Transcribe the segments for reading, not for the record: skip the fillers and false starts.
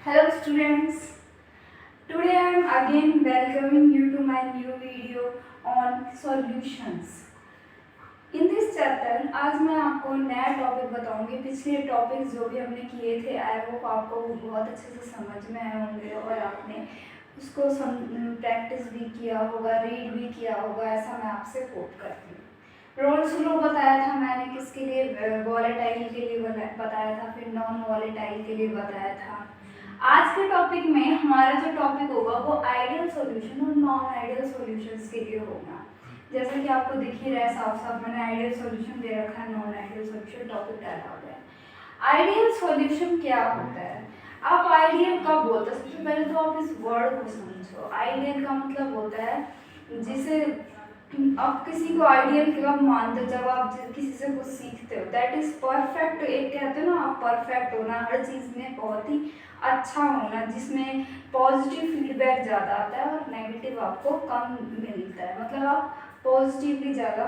Hello students, today I am again welcoming you to my new video on solutions. In this chapter आज मैं आपको नया topic बताऊंगी। पिछले टॉपिक्स जो भी हमने किए थे आई होप आपको बहुत अच्छे से समझ में आए होंगे और आपने उसको प्रैक्टिस भी किया होगा, रीड भी किया होगा, ऐसा मैं आपसे होप करती हूँ। रोल्स लो बताया था मैंने किसके लिए, वॉलेटाइल के लिए बताया था, फिर नॉन वॉलेटाइल के लिए बताया था। आज के टॉपिक में हमारा जो टॉपिक होगा वो आइडियल सॉल्यूशन और नॉन आइडियल सॉल्यूशंस के लिए होगा। जैसा कि आपको दिख ही रहा है साफ साफ, मैंने आइडियल सॉल्यूशन दे रखा है, नॉन आइडियल सॉल्यूशन टॉपिक डाला हुआ है। आइडियल सॉल्यूशन क्या होता है? आप आइडियल कब बोलते हैं? सबसे पहले तो आप इस वर्ड को समझो। आइडियल का मतलब होता है जिसे आप किसी को आइडियल कब मानते हो? जब आप किसी से कुछ सीखते हो। That is perfect. एक कहते हो ना आप परफेक्ट होना, हर चीज़ में बहुत ही अच्छा होना, जिसमें पॉजिटिव फीडबैक ज़्यादा आता है और नेगेटिव आपको कम मिलता है, मतलब आप पॉजिटिवली ज़्यादा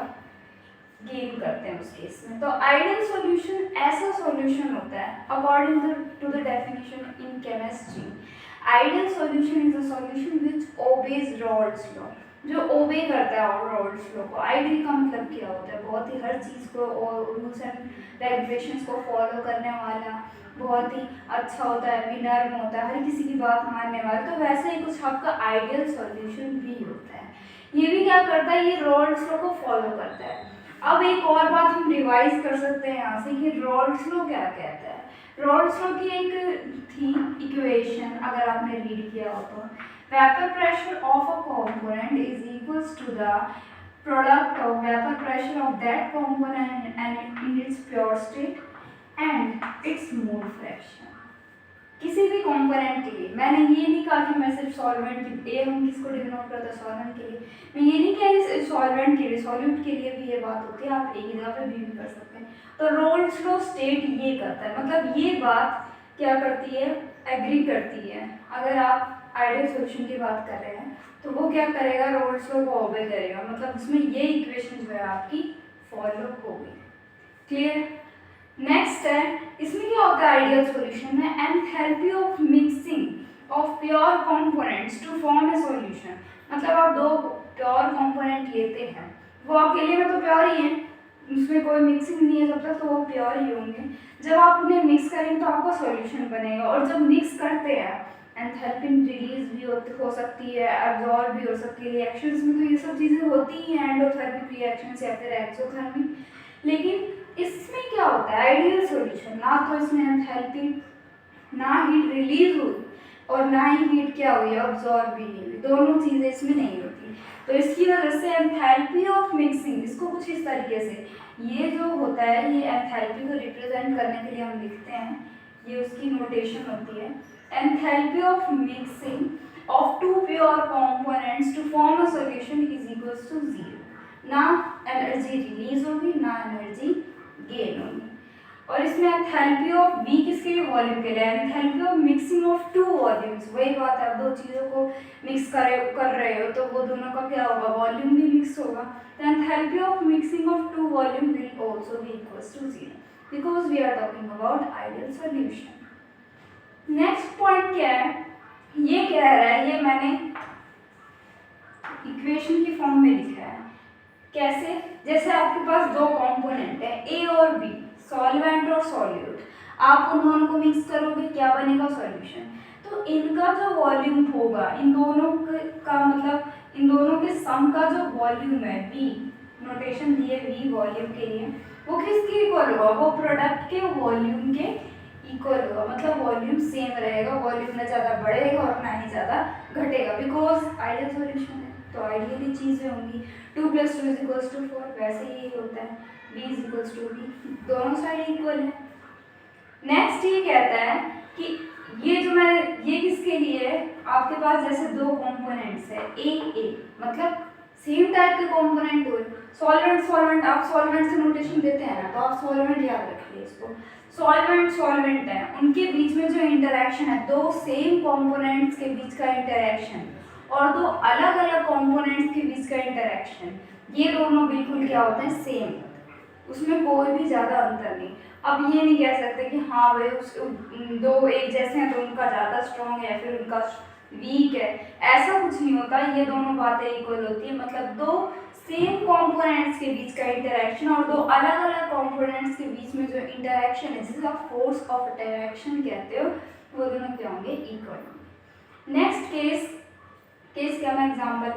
गेन करते हैं उस केस में। तो आइडियल सॉल्यूशन ऐसा सॉल्यूशन होता है according to the definition in chemistry. Ideal solution is a solution which obeys Raoult's law, जो ओबे करता है रॉल्स लॉ को। आइडियल का मतलब क्या होता है? बहुत ही हर चीज़ को और रूल्स एंड रेगुलेशंस को फॉलो करने वाला, बहुत ही अच्छा होता है, विनर्म होता है, हर किसी की बात मानने वाला। तो वैसे ही कुछ आपका आइडियल सॉल्यूशन भी होता है। ये भी क्या करता है? ये रॉल्स लॉ को फॉलो करता है। अब एक और बात हम रिवाइज कर सकते हैं यहाँ से कि रॉल्स लॉ क्या कहता है। रॉल्स लॉ की एक थी इक्वेशन, अगर आपने रीड किया हो तो, vapour pressure of a component is equals to the product of vapour pressure of that component and in its pure state and its mole fraction. किसी भी कंपोनेंट के लिए मैंने ये नहीं कहा कि मैं सिर्फ सॉल्वेंट की, हम किसको डिनोट करते हैं? सॉल्वेंट के लिए। मैं ये नहीं कह रही सॉल्वेंट के लिए, सॉल्यूट के लिए भी ये बात होती है, आप एक ही जगह पे भी कर सकते हैं। तो रॉल्स लॉ स्टेट ये करता है, मतलब ये बात क्या करती है? एग्री करती है। अगर आप आइडियल सॉल्यूशन की बात कर रहे हैं तो वो क्या करेगा? रॉल्स लॉ को ओबे करेगा, मतलब उसमें ये इक्वेशन जो है आपकी फॉलो होगी। क्लियर? नेक्स्ट है, इसमें क्या होता है आइडियल सॉल्यूशन में? Enthalpy of mixing of pure components to form a solution. मतलब आप दो प्योर कंपोनेंट लेते हैं, वो अकेले में तो प्योर ही है, उसमें कोई मिक्सिंग नहीं है, जब तक तो वो प्योर ही होंगे। जब आप उन्हें मिक्स करेंगे तो आपका सॉल्यूशन बनेगा। और जब मिक्स करते हैं एंथैल्पी रिलीज भी हो सकती है, एब्जॉर्ब भी हो सकती है। रिएक्शंस में तो ये सब चीज़ें होती ही हैं, एंडोथर्मिक रिएक्शंस या फिर एक्सोथर्मिक। लेकिन इसमें क्या होता है आइडियल सॉल्यूशन? ना तो इसमें एंथैल्पी, ना हीट रिलीज हुई और ना ही हीट क्या हुई, अब्जॉर्ब भी नहीं हुई, दोनों चीज़ें इसमें नहीं होती। तो इसकी वजह से एंथैल्पी ऑफ मिक्सिंग, इसको कुछ इस तरीके से, ये जो होता है ये एंथैल्पी को रिप्रेजेंट करने के लिए हम लिखते हैं, ये उसकी नोटेशन होती है। Enthalpy of mixing of two pure components to form a solution is equals to 0। ना एनर्जी रिलीज होगी ना एनर्जी गेन होगी। और इसमें एंथैल्पी ऑफ बी किसके लिए? वॉल्यूम के लिए। Enthalpy of mixing of two volumes, वही बात है, दो चीज़ों को मिक्स कर रहे हो तो वो दोनों का क्या होगा? वॉल्यूम भी मिक्स होगा। तो enthalpy of mixing of two volume will also be equals to 0 because we are talking about ideal solution. Next point क्या है? ये कह रहा है, ये मैंने इक्वेशन की फॉर्म में लिखा है। कैसे? जैसे आपके पास दो कंपोनेंट है ए और बी, सॉल्वेंट और सॉल्यूट। आप उन दोनों को मिक्स करोगे, क्या बनेगा? सॉल्यूशन। तो इनका जो वॉल्यूम होगा, इन दोनों का मतलब इन दोनों के सम का जो वॉल्यूम है V, नोटेशन दी है V वॉल्यूम के लिए, वो किसके इक्वल होगा? वो प्रोडक्ट के वॉल्यूम के इक्वल होगा, मतलब वॉल्यूम सेम रहेगा, वॉल्यूम ना ज़्यादा बढ़ेगा और ना ही ज़्यादा घटेगा, बिकॉज आइडियल सॉल्यूशन है तो आइडियली चीज़ें होंगी। 2 + 2 = 4, वैसे ही होता है, B = B, दोनों साइड इक्वल है। नेक्स्ट ये कहता है कि ये जो मैं, ये किसके लिए है? आपके पास जैसे दो कंपोनेंट्स है ए, मतलब सेम टाइप के कंपोनेंट हुए। सॉल्वेंट, आप सॉल्वेंट से नोटेशन देते हैं ना, तो आप सॉल्वेंट याद रखिए इसको। सॉल्वेंट है, उनके बीच में जो इंटरेक्शन है, दो सेम कंपोनेंट्स के बीच का इंटरेक्शन और दो अलग अलग कंपोनेंट्स के बीच का इंटरेक्शन, ये दोनों बिल्कुल क्या होते हैं? सेम, उसमें कोई भी ज़्यादा अंतर नहीं। अब ये नहीं कह सकते कि हाँ भाई उस दो एक जैसे हैं तो उनका ज़्यादा स्ट्रॉन्ग है फिर उनका वीक है, ऐसा कुछ नहीं होता। ये दोनों बातें इक्वल होती है। मतलब दो सेम कंपोनेंट्स के बीच का इंटरेक्शन और दो अलग अलग कंपोनेंट्स के बीच में जो इंटरेक्शन है जिसे आप फोर्स ऑफ इंटरेक्शन कहते हो, वो दोनों क्या होंगे, इक्वल। नेक्स्ट केस क्या मैं एग्जांपल,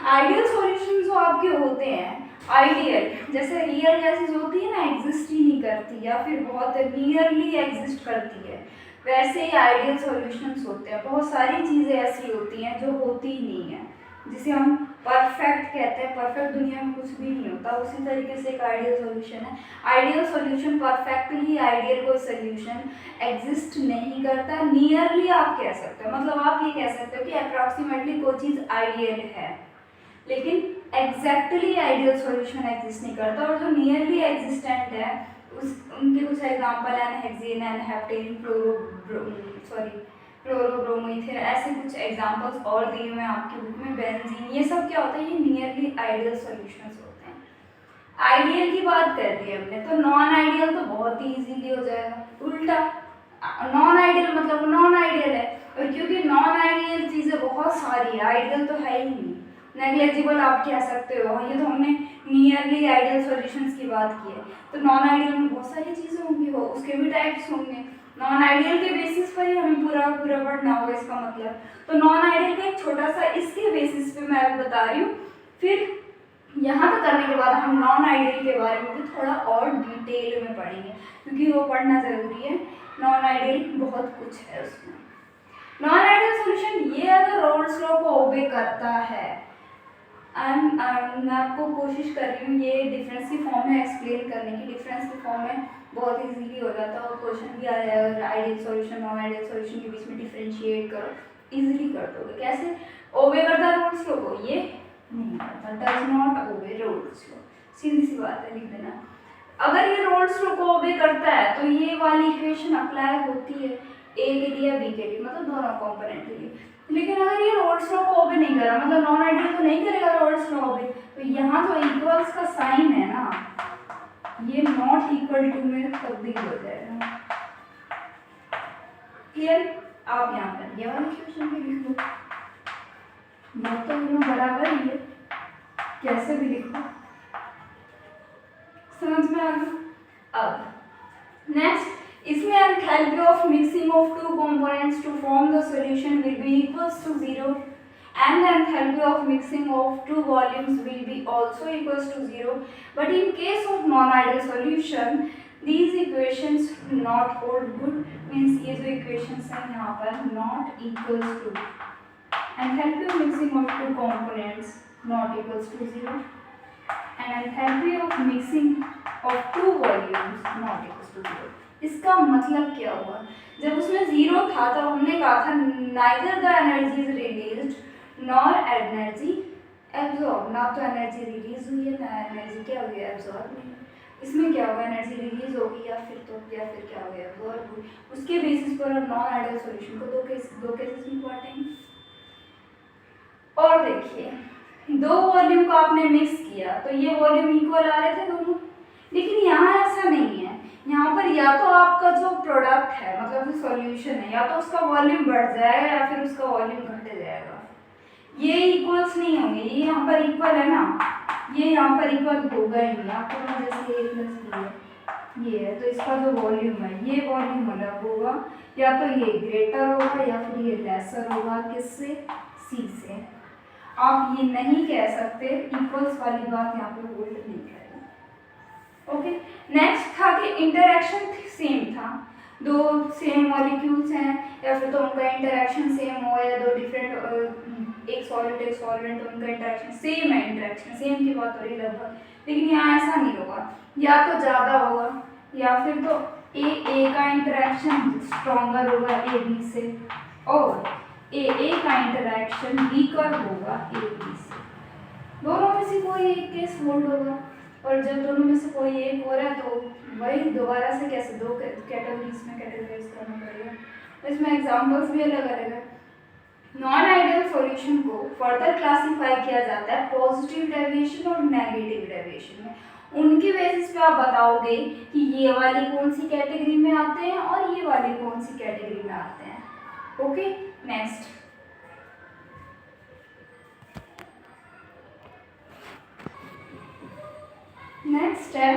आइडियल सॉल्यूशन जो आपके होते हैं, आइडियल जैसे रियल गैसेस होती है ना, एग्जिस्ट ही नहीं करती या फिर बहुत नियरली एग्जिस्ट करती है, वैसे ही आइडियल सॉल्यूशंस होते हैं। बहुत सारी चीज़ें ऐसी होती हैं जो होती ही नहीं है, जिसे हम परफेक्ट कहते हैं। परफेक्ट दुनिया में कुछ भी नहीं होता, उसी तरीके से एक आइडियल सॉल्यूशन है। आइडियल सॉल्यूशन परफेक्टली आइडियल कोई सॉल्यूशन एग्जिस्ट नहीं करता, नियरली आप कह सकते हो। मतलब आप ये कह सकते हो कि अप्रॉक्सीमेटली कोई चीज़ आइडियल है, लेकिन एग्जैक्टली आइडियल सॉल्यूशन एग्जिस्ट नहीं करता। और जो नियरली एग्जिस्टेंट है उनके कुछ एग्जांपल हैं, हेक्सेन, हेप्टेन, क्लोरोब्रोमीथेन, ऐसे कुछ एग्जांपल्स और दिए हुए हैं आपकी बुक में, बेंजीन, ये सब क्या होता है, ये नियरली आइडियल सॉल्यूशंस होते हैं। आइडियल की बात कर दी हमने, तो नॉन आइडियल तो बहुत ही इजीली हो जाएगा। उल्टा नॉन आइडियल मतलब नॉन आइडियल है, और क्योंकि नॉन आइडियल चीज़ें बहुत सारी है, आइडियल तो है ही नहीं। नेग्लेजिबल आप कह सकते हो, ये तो हमने नियरली आइडियल सॉल्यूशंस की बात की है। तो नॉन आइडियल में बहुत सारी चीज़ें होंगी, हो उसके भी टाइप्स होंगे। नॉन आइडियल के बेसिस पर ही हमें पूरा पढ़ना होगा, इसका मतलब। तो नॉन आइडियल का एक छोटा सा इसके बेसिस पे मैं बता रही हूँ, फिर यहाँ तक करने के बाद हम नॉन आइडियल के बारे में भी थोड़ा और डिटेल में पढ़ेंगे, क्योंकि वो पढ़ना ज़रूरी है। नॉन आइडियल बहुत कुछ है उसमें। नॉन आइडियल सॉल्यूशन ये अगर रोल्स लॉ को ओबे करता है, मैं आपको कोशिश कर रही हूँ ये डिफरेंस की फॉर्म में एक्सप्लेन करने की। डिफरेंस की फॉर्म में बहुत इजीली हो जाता है, और क्वेश्चन भी आ जाएगा, ideal solution non ideal solution के बीच में डिफरेंशिएट करो, इजीली कर दोगे। कैसे ओबे करता है रोल्स लॉ को, ये नहीं करता, does not obey rules law, सीधी सी बात है, लिख देना। अगर ये रोल्स लॉ को ओबे करता है तो ये वाली इक्वेशन अप्लाई होती है ए के लिए या बी के लिए, मतलब दोनों कंपोनेंट के लिए। लेकिन अगर ये रोल्स लॉ को ओबे नहीं करा, मतलब नॉन आइडियल तो नहीं करेगा रोल्स लॉ ओबे, तो यहाँ जो इक्वल्स का साइन है ना, ये नॉट इक्वल टू में तब्दील हो जाएगा। क्लियर? आप यहाँ पर ये वाली इक्वेशन भी लिख लो, बात तो दोनों बराबर ही है, कैसे भी लिखो, समझ में आ गया। अब नेक्स्ट, इसमें enthalpy of mixing of two components to form the solution will be equals to 0 and the enthalpy of mixing of two volumes will be also equals to 0. But in case of non-ideal solution, these equations not hold good, means ये जो equations हैं यहाँ पर not equals to, enthalpy of mixing of two components not equals to 0 and enthalpy of mixing of two volumes not equals to 0. इसका मतलब क्या हुआ, जब उसमें 0 था तब हमने कहा था neither the energy is released nor energy absorb, ना तो एनर्जी रिलीज हुई है ना एनर्जी क्या हुई है, एब्जॉर्ब नहीं। इसमें क्या होगा, एनर्जी रिलीज होगी या फिर क्या होगा, एब्जॉर्ब हुई। उसके बेसिस पर हम नॉन आइडियल सॉल्यूशन को दो केसेस में बांटेंगे। और देखिए दो वॉल्यूम को आपने मिक्स किया तो ये वॉल्यूम इक्वल आ रहे थे दोनों, लेकिन यहाँ ऐसा नहीं है। यहाँ पर या तो आपका जो प्रोडक्ट है, मतलब जो सॉल्यूशन है, या तो उसका वॉल्यूम बढ़ जाएगा या फिर उसका वॉल्यूम घट जाएगा। ये इक्वल्स नहीं होंगे, ये यहाँ पर इक्वल है ना, ये यहाँ पर इक्वल होगा ही नहीं। आपको जैसे ए प्लस ये है तो इसका जो वॉल्यूम है ये वॉल्यूम अलग होगा, या तो ये ग्रेटर होगा या फिर ये लेसर होगा, किससे, सी से। आप ये नहीं कह सकते, इक्वल्स वाली बात यहाँ पर होल्ड नहीं करेगी। ओके, नेक्स्ट था कि इंटरेक्शन सेम था, दो सेम मॉलिक्यूल्स हैं या फिर तो उनका इंटरेक्शन सेम हो, या दो डिफरेंट एक सॉल्वेंट उनका इंटरेक्शन सेम है, इंटरेक्शन सेम की बात हो रही है लगभग। लेकिन यहाँ ऐसा नहीं होगा, या तो ज़्यादा होगा या फिर तो ए का इंटरेक्शन स्ट्रॉन्गर होगा ए बी से, और ए का इंटरेक्शन वीकर होगा ए बी से। दोनों में से कोई एक केस होल्ड होगा, और जब दोनों में से कोई एक हो रहा है तो वही दोबारा से कैसे दो कैटेगरीज में कैटेगराइज करना पड़ेगा। इसमें एग्जांपल्स भी अलग अलग है। नॉन आइडियल सॉल्यूशन को फर्दर क्लासिफाई किया जाता है पॉजिटिव डेविएशन और नेगेटिव डेविएशन में। उनके बेसिस पे आप बताओगे कि ये वाली कौन सी कैटेगरी में आते हैं और ये वाली कौन सी कैटेगरी में आते हैं। ओके, नेक्स्ट है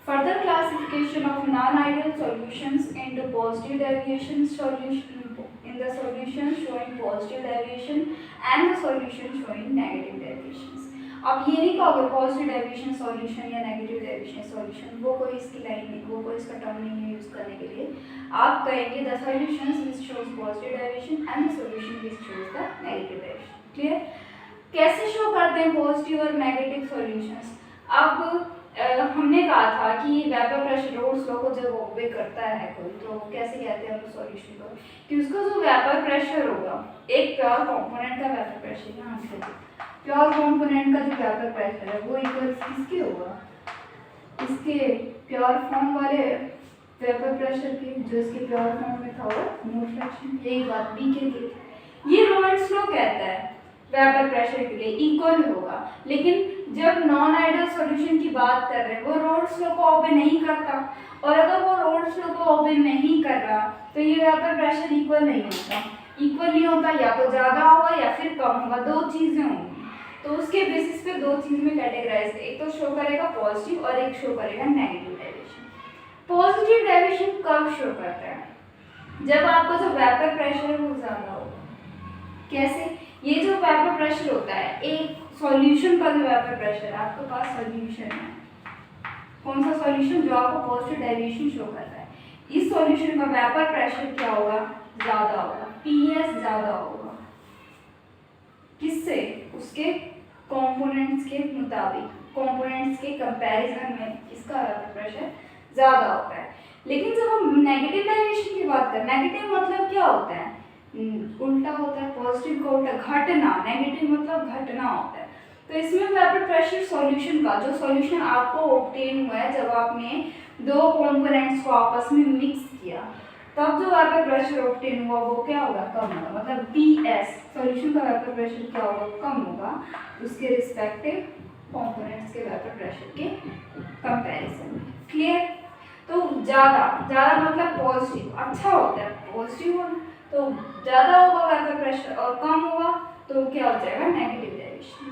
further classification of non ideal solutions into positive deviation solution in the solution showing positive deviation and the solution showing negative deviations. आप ये नहीं कहोगे पॉजिटिव डेविएशन सॉल्यूशन या नेगेटिव डेविएशन सॉल्यूशन, वो कोई इसकी लाइन नहीं, वो कोई इसका टर्म नहीं है यूज करने के लिए। आप कहेंगे the solutions which shows positive deviation and the solution which shows the negative deviation. Clear? कैसे शो करते हैं पॉजिटिव और नेगेटिव सॉल्यूशंस? अब हमने कहा था कि वेपर प्रेशर रोड्स लो को जब ओबे करता है कोई, तो कैसे कहते हैं उस सॉल्यूशन को कि उसका जो वेपर प्रेशर होगा, एक प्योर कंपोनेंट का वेपर प्रेशर, यहाँ से प्योर कंपोनेंट का जो वेपर प्रेशर है वो इक्वल किसके होगा? इसके प्योर फॉर्म वाले वेपर प्रेशर के, जो इसके प्योर फॉर्म में था वो मोल फ्रैक्शन। यही बात बी के लिए ये लोरेंट्ज़ लॉ कहता है वेपर प्रेशर के लिए इक्वल होगा। लेकिन जब नॉन आइडियल सॉल्यूशन की बात कर रहे हैं वो रोल्स लॉ को ओबे नहीं करता, और अगर वो रोल्स लॉ को ओबे नहीं कर रहा तो ये वेपर प्रेशर इक्वल नहीं होता। इक्वल नहीं होता, या तो ज़्यादा होगा या फिर कम होगा, दो चीज़ें होंगी। तो उसके बेसिस पे दो चीज़ में कैटेगराइज, एक तो शो करेगा पॉजिटिव और एक शो करेगा नेगेटिव डेविएशन। पॉजिटिव डेविएशन कब शो करता है? जब आपका जो वेपर प्रेशर है वो ज़्यादा होगा। कैसे? ये जो वेपर प्रेशर होता है, एक सॉल्यूशन का जो वेपर प्रेशर है, आपके पास सॉल्यूशन है, कौन सा सॉल्यूशन? जो आपको पॉजिटिव डेविएशन शो करता है। इस सॉल्यूशन का वेपर प्रेशर क्या होगा? ज़्यादा होगा, पीएस ज़्यादा होगा। किससे? उसके कंपोनेंट्स के मुताबिक, कंपोनेंट्स के कंपैरिजन में इसका वेपर प्रेशर ज़्यादा होता है। लेकिन जब हम नेगेटिव डेविएशन की बात करें, नेगेटिव मतलब क्या होता है? उल्टा होता है, पॉजिटिव का उल्टा घटना, नेगेटिव मतलब घटना होता है। तो इसमें वेपर प्रेशर सॉल्यूशन का, जो सॉल्यूशन आपको ऑब्टेन हुआ है जब आपने दो कंपोनेंट्स को आपस में मिक्स किया, तब जो वेपर प्रेशर ऑब्टेन हुआ वो क्या होगा? कम होगा। मतलब पीएस सॉल्यूशन का वेपर प्रेशर क्या होगा? कम होगा उसके रिस्पेक्टिव कंपोनेंट्स के वेपर प्रेशर के कंपैरिजन में। क्लियर? तो ज़्यादा मतलब पॉजिटिव अच्छा होता है, पॉजिटिव होना तो ज़्यादा होगा वेपर प्रेशर, और कम होगा तो क्या हो जाएगा? Negative deviation.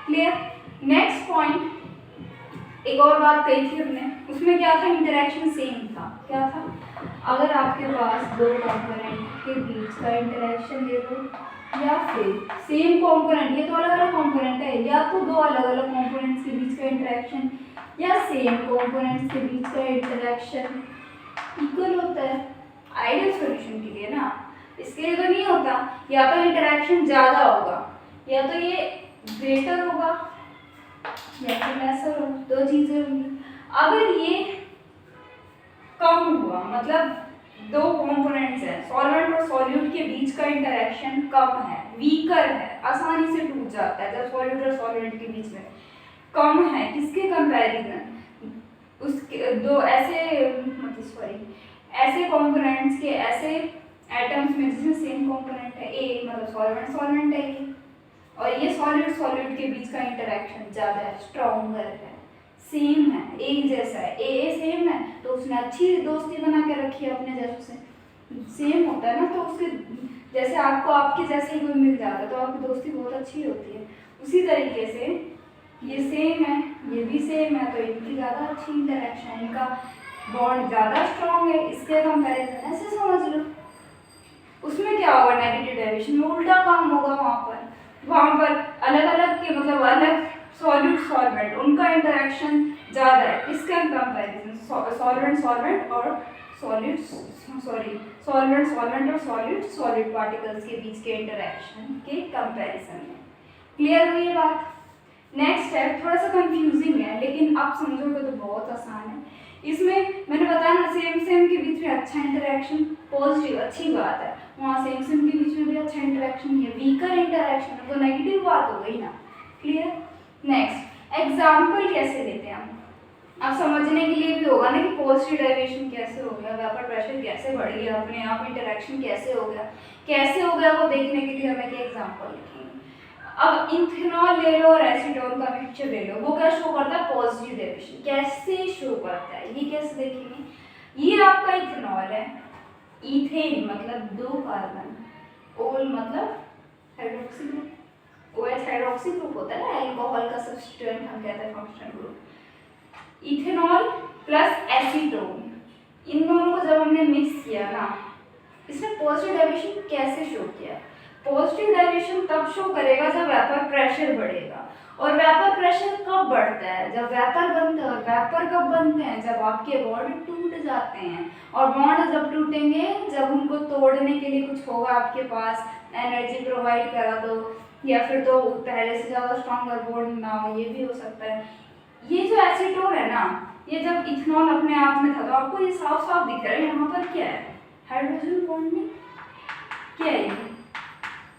Clear? Next point, एक और बात कही थी हमने, उसमें क्या था? इंटरेक्शन सेम था। क्या था? अगर आपके पास दो कंपोनेंट के बीच का इंटरेक्शन ले लो, या फिर सेम कंपोनेंट, ये तो अलग अलग कंपोनेंट है, या तो दो अलग अलग कंपोनेंट्स के बीच का इंटरेक्शन या सेम कंपोनेंट्स के बीच का इंटरेक्शन इक्वल होता है आइडियल सॉल्यूशन के लिए ना। इसके लिए तो नहीं होता, या तो इंटरेक्शन ज़्यादा होगा, या तो ये ग्रेटर होगा या फिर लेसर होगा, दो चीज़ें होंगी। अगर ये कम हुआ, मतलब दो कंपोनेंट्स हैं, सॉल्वेंट और सॉल्यूट के बीच का इंटरेक्शन कम है, वीकर है, आसानी से टूट जाता है जब सॉल्यूट और सॉल्वेंट के बीच में कम है, किसके कंपैरिजन? उसके दो ऐसे ऐसे कंपोनेंट्स के, ऐसे एटम्स में जिसमें सेम कंपोनेंट है, ए मतलब सॉल्वेंट है ये, और ये सॉल्यूट के बीच का इंटरेक्शन ज़्यादा है, स्ट्रॉन्गर है, सेम है, एक जैसा है, ए सेम है, तो उसने अच्छी दोस्ती बना के रखी है अपने जैसों से। सेम होता है ना, तो उसके जैसे आपको आपके जैसे ही कोई मिल जाता है तो आपकी दोस्ती बहुत अच्छी होती है। उसी तरीके से ये सेम है, ये भी सेम है, तो इनकी ज़्यादा अच्छी इंटरेक्शन है, इनका बॉन्ड ज़्यादा स्ट्रॉन्ग है, इसके कंपैरिजन ऐसे समझ लो। उसमें क्या होगा? नेगेटिव डेविएशन में उल्टा काम होगा। वहाँ पर अलग अलग के मतलब अलग सॉल्यूट सॉल्वेंट, उनका इंटरेक्शन ज़्यादा है, इसका कंपैरिजन सॉल्वेंट और सॉल्यूट पार्टिकल्स के बीच के इंटरेक्शन के कंपैरिजन में। क्लियर हुई ये बात? नेक्स्ट है, थोड़ा सा कंफ्यूजिंग है लेकिन आप समझोगे तो बहुत आसान है। इसमें मैंने बताया ना, सेम के बीच में अच्छा इंटरेक्शन, पॉजिटिव अच्छी बात है, वहाँ सेम के बीच में भी अच्छा इंटरेक्शन है, वीकर इंटरेक्शन है तो नेगेटिव बात हो गई ना। क्लियर? नेक्स्ट एग्जाम्पल कैसे लेते हैं हम? अब समझने के लिए भी होगा ना कि पॉजिटिव डेविएशन कैसे हो गया, वेपर प्रेशर कैसे बढ़ गया, अपने आप इंटरेक्शन कैसे हो गया वो देखने के लिए हमें क्या एग्जाम्पल लिखेंगे। अब इथेनॉल ले लो और एसीटोन का मिक्सचर ले लो, वो क्या शो करता है? Positive derivation. कैसे शो करता है ये कैसे देखेंगे? ये आपका इथेनॉल है, इथेन मतलब 2 कार्बन, ओल मतलब hydroxy group, OH hydroxy group होता है ना, अल्कोहल का सब्स्टिट्यूएंट हम कहते हैं functional group. Ethanol plus acetone, इन दोनों को जब हमने मिक्स किया ना, इसमें पॉजिटिव डेरिवेशन कैसे शो किया? पॉजिटिव डेरिवेशन तब शो करेगा जब वेपर प्रेशर बढ़ेगा। और वेपर प्रेशर कब बढ़ता है? जब वेपर बनता है। और वेपर कब बनते हैं? जब आपके बॉन्ड टूट जाते हैं। और बॉन्ड जब टूटेंगे, जब उनको तोड़ने के लिए कुछ होगा आपके पास, एनर्जी प्रोवाइड करा दो, या फिर तो पहले से ज़्यादा स्ट्रॉन्गर बॉन्ड ना हो, ये भी हो सकता है। ये जो एसीटोन है ना, ये जब इथेनॉल अपने आप में था तो आपको ये साफ साफ दिख रहा है यहाँ पर क्या है? Hydrogen bonding. क्या है ये?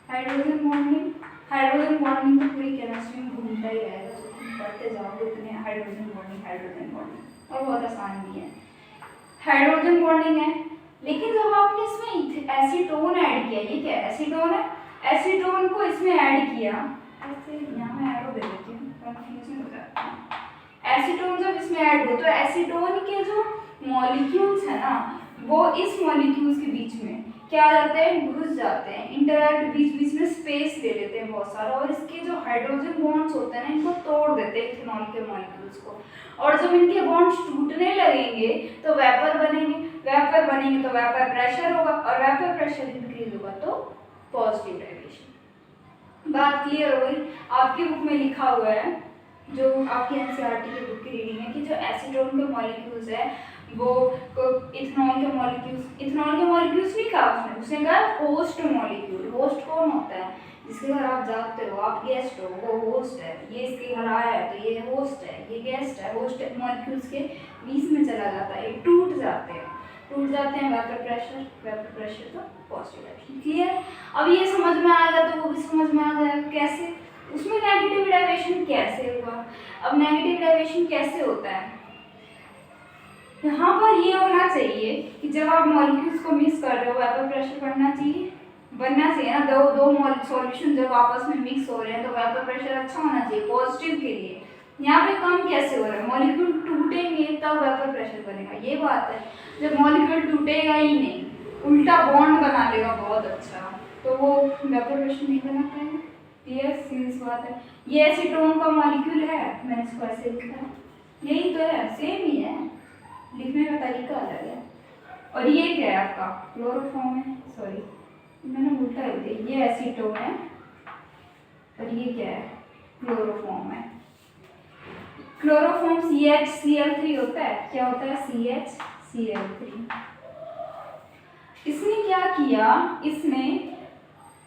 Hydrogen bonding. हाइड्रोजन बॉन्डिंग तो पूरी केमिस्ट्री में घूमता ही रहेगा, जो तुम पढ़ते जाओगे उतने हाइड्रोजन बॉन्डिंग और बहुत आसान भी है। हाइड्रोजन बॉन्डिंग है, लेकिन जब आपने इसमें एसीटोन ऐड किया, ये क्या है? एसीटोन है। एसीटोन को इसमें ऐड किया, ऐसे यहाँ मैं एरो दे देती हूँ, कंफ्यूजन हो जाता है। एसीटोन जब इसमें ऐड हो तो एसीटोन के जो मॉलिक्यूल्स है ना, वो इस मॉलिक्यूल्स के बीच में क्या आ जाते हैं? घुस जाते हैं, इंटरैक्ट, बीच बीच में स्पेस ले लेते हैं बहुत सारा, और इसके जो हाइड्रोजन बॉन्ड्स होते हैं ना, इनको तोड़ देते हैं इथेनॉल के मॉलिक्यूल्स को। और जब इनके बॉन्ड्स टूटने लगेंगे तो वेपर बनेंगे, वेपर बनेंगे तो वेपर प्रेशर होगा, और वेपर प्रेशर इंक्रीज होगा तो पॉजिटिव डेरिवेशन। बात क्लियर हो गई? आपकी बुक में लिखा हुआ है, जो आपकी एनसीईआरटी की बुक की रीडिंग है, कि जो एसीटोन के मॉलिक्यूल्स है वो इथेनॉल के मॉलिक्यूल्स नहीं कहा उसने कहा होस्ट मॉलिक्यूल। होस्ट कौन होता है? जिसके घर आप जाते हो, आप गेस्ट हो, वो होस्ट है। ये इसके घर आया है तो ये होस्ट है, ये गेस्ट है। होस्ट मॉलिक्यूल्स के बीच में चला जाता है, टूट जाते हैं वेपर प्रेशर तो पॉजिटिव डेरिवेशन। क्लियर? अब ये समझ में आएगा तो वो भी समझ में आ जाएगा कैसे। उसमें नेगेटिव डेरिवेशन कैसे हुआ? अब नेगेटिव डेरिवेशन कैसे होता है? यहाँ पर ये होना चाहिए कि जब आप मॉलिक्यूल्स को मिक्स कर रहे हो, वेपर प्रेशर बनना चाहिए ना। दो सॉल्यूशन जब आपस में मिक्स हो रहे हैं तो वेपर प्रेशर अच्छा होना चाहिए पॉजिटिव के लिए। यहाँ पे कम कैसे हो रहा है? मॉलिक्यूल टूटेंगे तब वेपर प्रेशर बनेगा, ये बात है। जब मॉलिक्यूल टूटेगा ही नहीं, उल्टा बॉन्ड बना लेगा बहुत अच्छा, तो वो वेपर प्रेशर नहीं बना पाएगा। क्लियर? सीरियस बात है। ये एसीटोन का मॉलिक्यूल है, मैंने इसको ऐसे लिखा है, यही तो है, सेम ही है, लिखने का तरीका अलग है। और ये क्या है आपका? क्लोरोफॉर्म है, सॉरी मैंने उल्टा लिख दिया, ये एसीटोन है और ये क्या है? क्लोरोफॉर्म है। क्लोरोफॉर्म CHCl3 होता है। क्या होता है? CHCl3। इसने क्या किया? इसने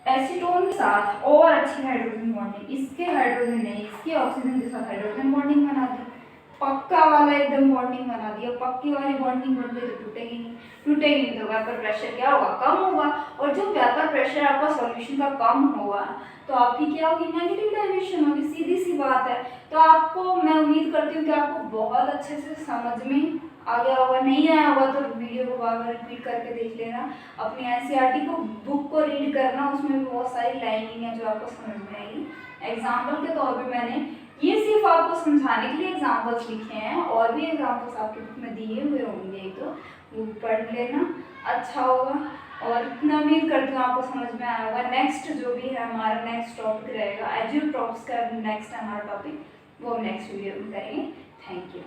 एसीटोन के साथ और अच्छी हाइड्रोजन बॉन्डिंग, इसके हाइड्रोजन नहीं, इसके ऑक्सीजन के साथ हाइड्रोजन बॉन्डिंग बना दी, पक्का वाला एकदम बॉन्डिंग बना दिया। पक्की वाली बॉन्डिंग बन गई तो टूटेगी नहीं तो वेपर प्रेशर क्या होगा? कम होगा। और जो वेपर प्रेशर आपका सॉल्यूशन का कम होगा तो आपकी क्या होगी? नेगेटिव डेरिवेशन होगी, सीधी सी बात है। तो आपको मैं उम्मीद करती हूँ कि आपको बहुत अच्छे से समझ में आ गया होगा। नहीं आया होगा तो वीडियो को बार बार रिपीट करके देख लेना, अपनी एनसीईआरटी को बुक को रीड करना, उसमें भी बहुत सारी लाइनिंग है जो आपको समझ में आएगी। एग्जाम्पल के तौर पर मैंने ये सिर्फ आपको समझाने के लिए एग्जाम्पल्स लिखे हैं, और भी एग्जाम्पल्स आपके बुक में दिए हुए होंगे, तो वो पढ़ लेना, अच्छा होगा। और मैं उम्मीद करती हूँ आपको समझ में आया होगा। नेक्स्ट जो भी है हमारा नेक्स्ट टॉपिक रहेगा एजियोट्रॉप्स का, नेक्स्ट हमारा टॉपिक वो हम नेक्स्ट वीडियो में करेंगे। Thank you.